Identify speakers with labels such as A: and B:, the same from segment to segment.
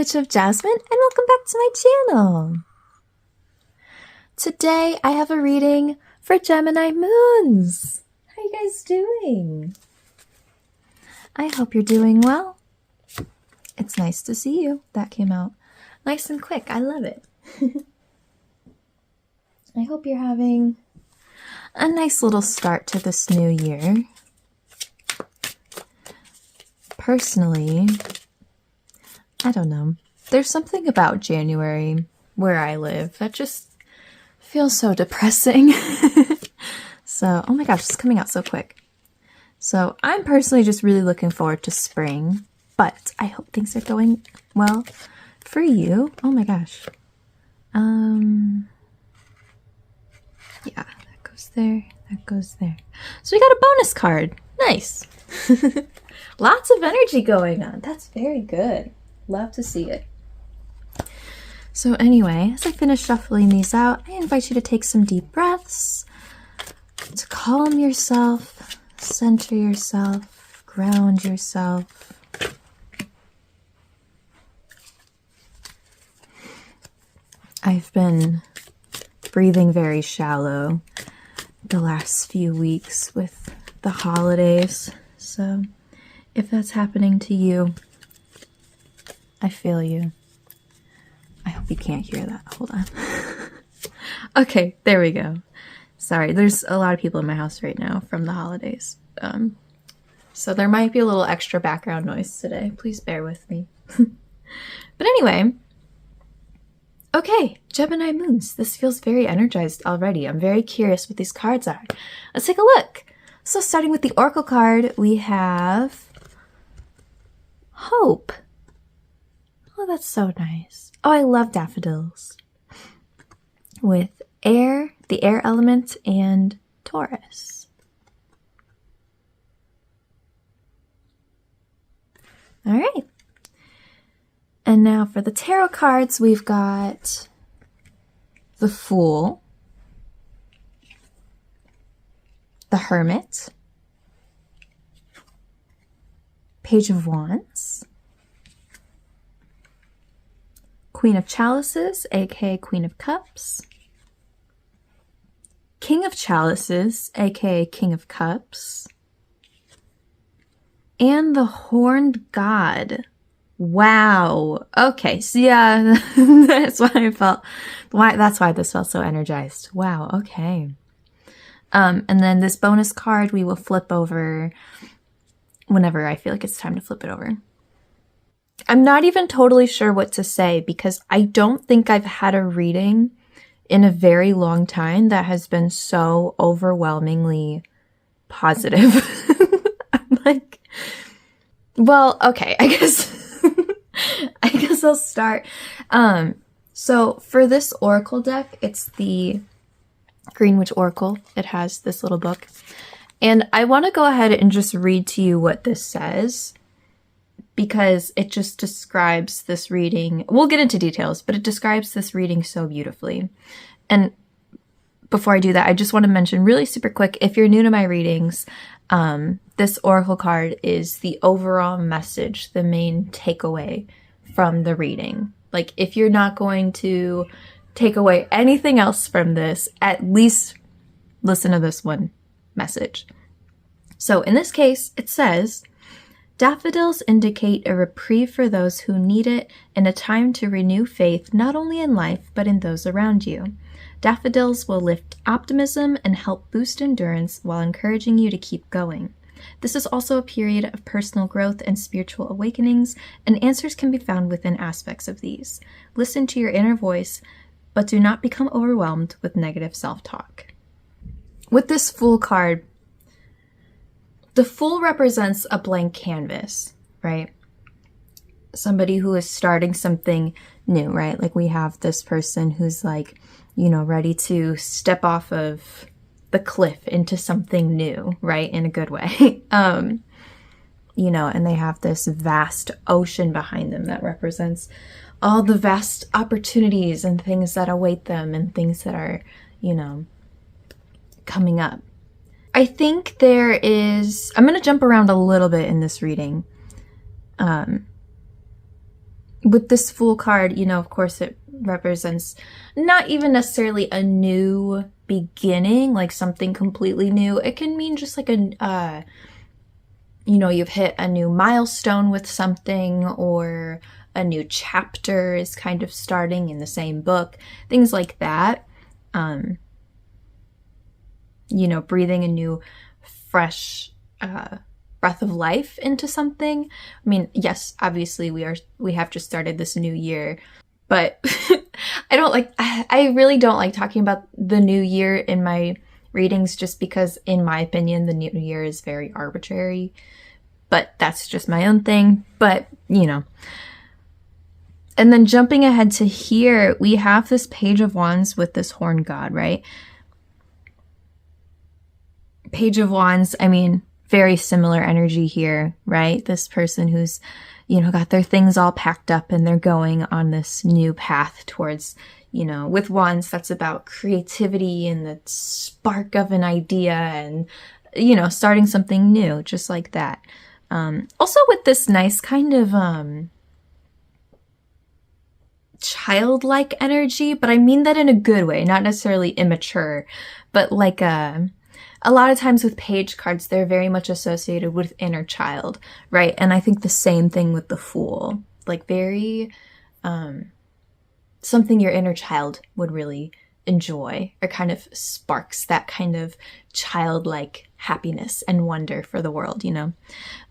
A: Witch of Jasmine, and welcome back to my channel. Today I have a reading for Gemini moons. How you guys doing? I hope you're doing well. It's nice to see you. That came out nice and quick. I love it. I hope you're having a nice little start to this new year. Personally, I don't know. There's something about January where I live that just feels so depressing. So, oh my gosh, it's coming out so quick. So I'm personally just really looking forward to spring, but I hope things are going well for you. Oh my gosh. Yeah, that goes there, that goes there. So we got a bonus card. Nice. Lots of energy going on. That's very good. Love to see it. So anyway, as I finish shuffling these out, I invite you to take some deep breaths, to calm yourself, center yourself, ground yourself. I've been breathing very shallow the last few weeks with the holidays, so if that's happening to you, I feel you. I hope you can't hear that. Hold on. Okay, there we go. Sorry, there's a lot of people in my house right now from the holidays. So there might be a little extra background noise today. Please bear with me. But anyway, okay, Gemini moons. This feels very energized already. I'm very curious what these cards are. Let's take a look. So starting with the Oracle card, we have Hope. Oh, that's so nice. Oh, I love daffodils. With air, the air element, and Taurus. All right. And now for the tarot cards, we've got the Fool, the Hermit, Page of Wands, Queen of Chalices, aka Queen of Cups, King of Chalices, aka King of Cups, and the Horned God. Wow. Okay, so yeah, that's why this felt so energized. Wow, okay. And then this bonus card we will flip over whenever I feel like it's time to flip it over. I'm not even totally sure what to say because I don't think I've had a reading in a very long time that has been so overwhelmingly positive. I'm like, well, okay, I guess I'll start. So for this Oracle deck, it's the Green Witch Oracle. It has this little book. And I want to go ahead and just read to you what this says, because it just describes this reading. We'll get into details, but it describes this reading so beautifully. And before I do that, I just want to mention really super quick, if you're new to my readings, this Oracle card is the overall message, the main takeaway from the reading. Like, if you're not going to take away anything else from this, at least listen to this one message. So in this case, it says, daffodils indicate a reprieve for those who need it and a time to renew faith not only in life, but in those around you. Daffodils will lift optimism and help boost endurance while encouraging you to keep going. This is also a period of personal growth and spiritual awakenings, and answers can be found within aspects of these. Listen to your inner voice, but do not become overwhelmed with negative self-talk. With this Fool card, the Fool represents a blank canvas, right? Somebody who is starting something new, right? Like we have this person who's like, you know, ready to step off of the cliff into something new, right? In a good way. You know, and they have this vast ocean behind them that represents all the vast opportunities and things that await them and things that are, you know, coming up. I think there is, I'm going to jump around a little bit in this reading. with this Fool card, you know, of course it represents not even necessarily a new beginning, like something completely new. It can mean just like a, you know, you've hit a new milestone with something, or a new chapter is kind of starting in the same book, things like that. You know, breathing a new, fresh breath of life into something. I mean, yes, obviously we have just started this new year, but I really don't like talking about the new year in my readings, just because in my opinion the new year is very arbitrary, but that's just my own thing. But you know, and then jumping ahead to here, we have this Page of Wands with this Horned God, right? Page of Wands, I mean, very similar energy here, right? This person who's, you know, got their things all packed up and they're going on this new path towards, you know, with Wands, that's about creativity and the spark of an idea and, you know, starting something new, just like that. Also with this nice kind of childlike energy, but I mean that in a good way, not necessarily immature, but like a lot of times with page cards, they're very much associated with inner child, right? And I think the same thing with the Fool, like very, something your inner child would really enjoy, or kind of sparks that kind of childlike happiness and wonder for the world, you know?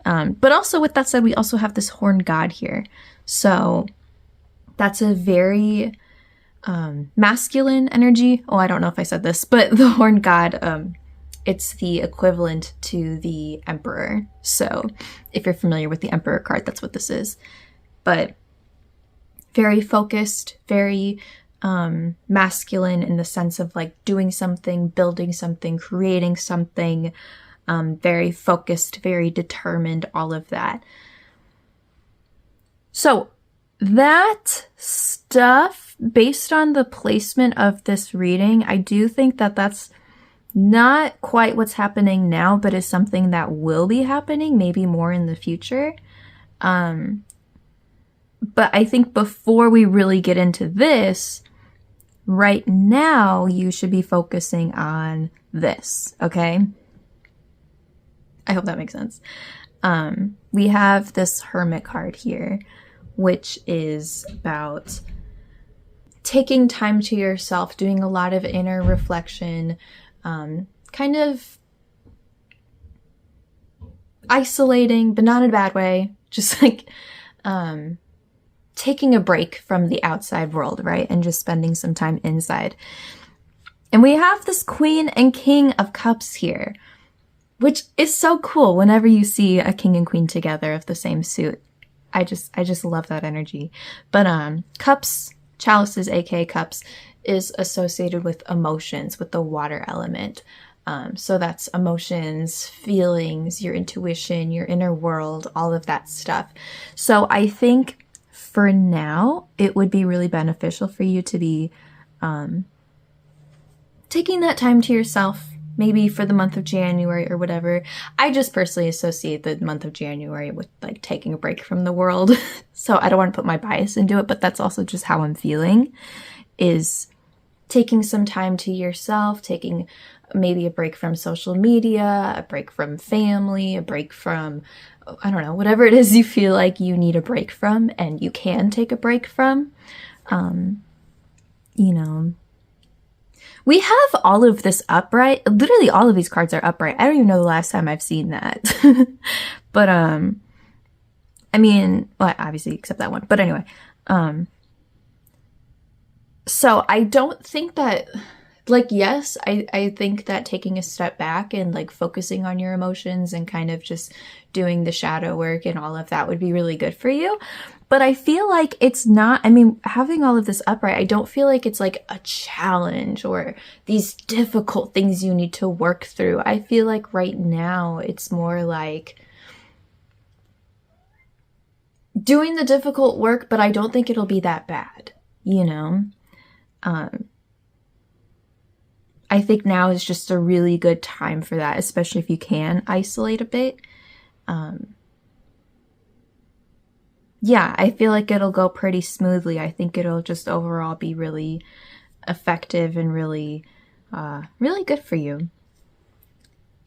A: But also with that said, we also have this Horned God here. So that's a very masculine energy. Oh, I don't know if I said this, but the Horned God, it's the equivalent to the Emperor. So if you're familiar with the Emperor card, that's what this is. But very focused, very masculine in the sense of like doing something, building something, creating something, very focused, very determined, all of that. So that stuff, based on the placement of this reading, I do think that that's not quite what's happening now, but is something that will be happening, maybe more in the future. But I think before we really get into this, right now, you should be focusing on this, okay? I hope that makes sense. We have this Hermit card here, which is about taking time to yourself, doing a lot of inner reflection, kind of isolating, but not in a bad way, just like taking a break from the outside world, right? And just spending some time inside. And we have this Queen and King of Cups here, which is so cool whenever you see a king and queen together of the same suit. I just love that energy. But cups, chalices, aka cups, is associated with emotions, with the water element. So that's emotions, feelings, your intuition, your inner world, all of that stuff. So I think for now, it would be really beneficial for you to be taking that time to yourself, maybe for the month of January or whatever. I just personally associate the month of January with like taking a break from the world. So I don't want to put my bias into it, but that's also just how I'm feeling, is taking some time to yourself, taking maybe a break from social media, a break from family, a break from, I don't know, whatever it is you feel like you need a break from and you can take a break from. You know, we have all of this upright. Literally all of these cards are upright. I don't even know the last time I've seen that. But, I mean, well, obviously except that one. But anyway, so I don't think that, like, yes, I think that taking a step back and like focusing on your emotions and kind of just doing the shadow work and all of that would be really good for you. But I feel like it's not, I mean, having all of this upright, I don't feel like it's like a challenge or these difficult things you need to work through. I feel like right now it's more like doing the difficult work, but I don't think it'll be that bad, you know? I think now is just a really good time for that, especially if you can isolate a bit. yeah, I feel like it'll go pretty smoothly. I think it'll just overall be really effective and really, really good for you.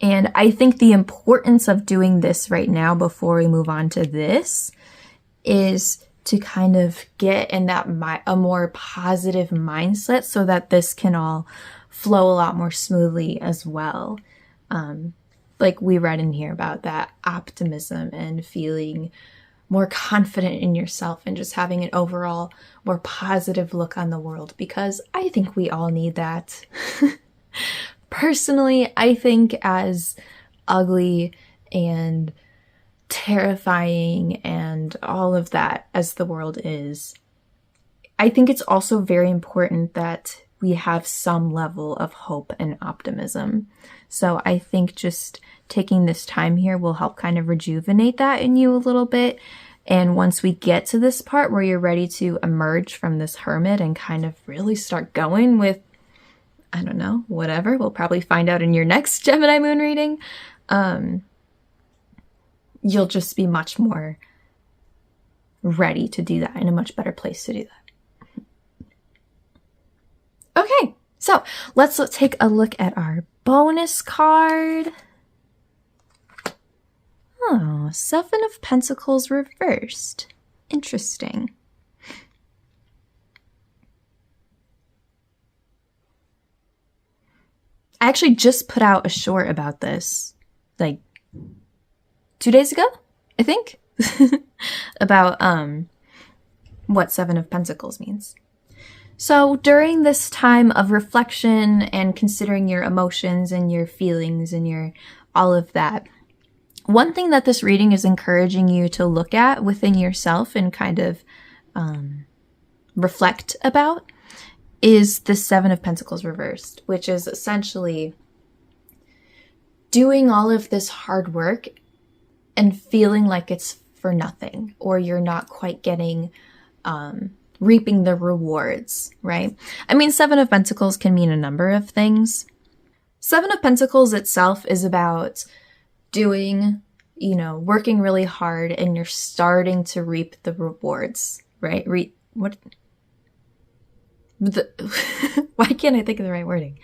A: And I think the importance of doing this right now before we move on to this is to kind of get in that a more positive mindset so that this can all flow a lot more smoothly as well. Like we read in here about that optimism and feeling more confident in yourself and just having an overall more positive look on the world, because I think we all need that. Personally, I think as ugly and terrifying and all of that as the world is, I think it's also very important that we have some level of hope and optimism. So I think just taking this time here will help kind of rejuvenate that in you a little bit. And once we get to this part where you're ready to emerge from this hermit and kind of really start going with, I don't know, whatever, we'll probably find out in your next Gemini moon reading, you'll just be much more ready to do that, in a much better place to do that. Okay, so let's take a look at our bonus card. Oh, Seven of Pentacles reversed. Interesting. I actually just put out a short about this, like 2 days ago, I think, about what Seven of Pentacles means. So during this time of reflection and considering your emotions and your feelings and your all of that, one thing that this reading is encouraging you to look at within yourself and kind of reflect about is the Seven of Pentacles reversed, which is essentially doing all of this hard work and feeling like it's for nothing, or you're not quite getting, reaping the rewards, right? I mean, Seven of Pentacles can mean a number of things. Seven of Pentacles itself is about doing, working really hard, and you're starting to reap the rewards, right? Why can't I think of the right wording?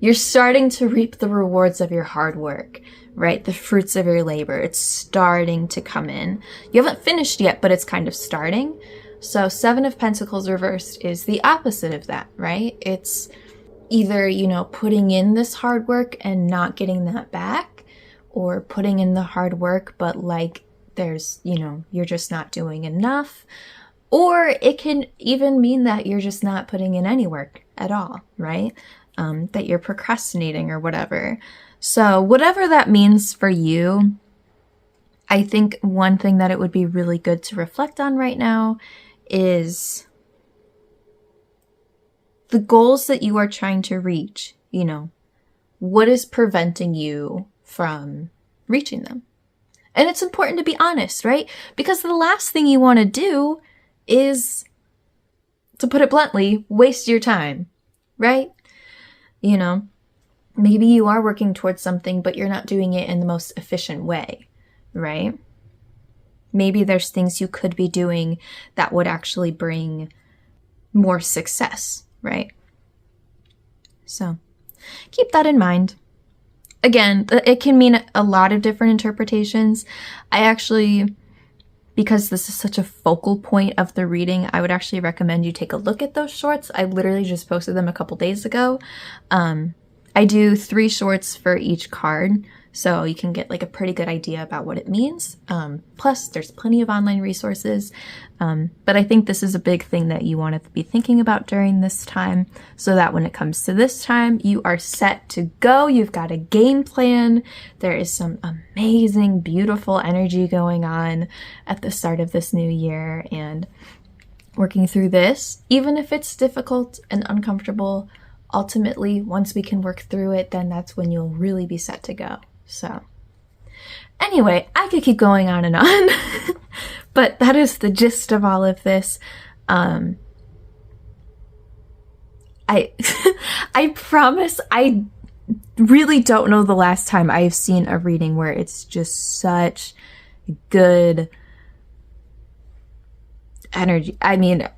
A: You're starting to reap the rewards of your hard work, right? The fruits of your labor. It's starting to come in. You haven't finished yet, but it's kind of starting. So Seven of Pentacles reversed is the opposite of that, right? It's either, putting in this hard work and not getting that back, or putting in the hard work, but like there's, you're just not doing enough. Or it can even mean that you're just not putting in any work at all, right? That you're procrastinating or whatever. So whatever that means for you, I think one thing that it would be really good to reflect on right now is the goals that you are trying to reach. What is preventing you from reaching them? And it's important to be honest, right? Because the last thing you want to do is, to put it bluntly, waste your time, right? Maybe you are working towards something, but you're not doing it in the most efficient way, right? Maybe there's things you could be doing that would actually bring more success, right? So keep that in mind. Again, it can mean a lot of different interpretations. I actually, because this is such a focal point of the reading, I would actually recommend you take a look at those shorts. I literally just posted them a couple days ago. I do 3 shorts for each card, so you can get like a pretty good idea about what it means. Plus, there's plenty of online resources. But I think this is a big thing that you want to be thinking about during this time, so that when it comes to this time, you are set to go. You've got a game plan. There is some amazing, beautiful energy going on at the start of this new year, and working through this, even if it's difficult and uncomfortable, ultimately, once we can work through it, then that's when you'll really be set to go. So anyway, I could keep going on and on, but that is the gist of all of this. I I promise I really don't know the last time I've seen a reading where it's just such good energy. I mean,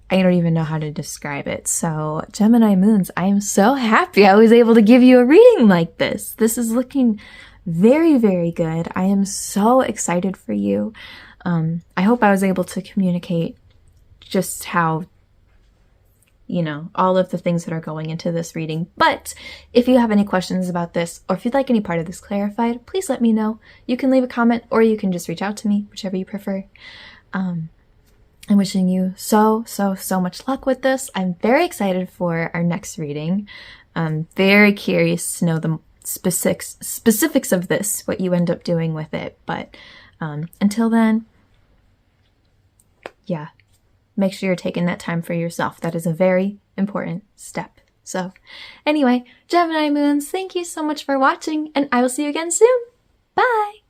A: I don't even know how to describe it. So, Gemini moons, I am so happy I was able to give you a reading like this. This is looking very, very good. I am so excited for you. I hope I was able to communicate just how, you know, all of the things that are going into this reading. But if you have any questions about this, or if you'd like any part of this clarified, please let me know. You can leave a comment, or you can just reach out to me, whichever you prefer. I'm wishing you so much luck with this. I'm very excited for our next reading. I'm very curious to know the specifics of this, what you end up doing with it. But until then, yeah, make sure you're taking that time for yourself. That is a very important step. So anyway, Gemini moons, thank you so much for watching, and I will see you again soon. Bye!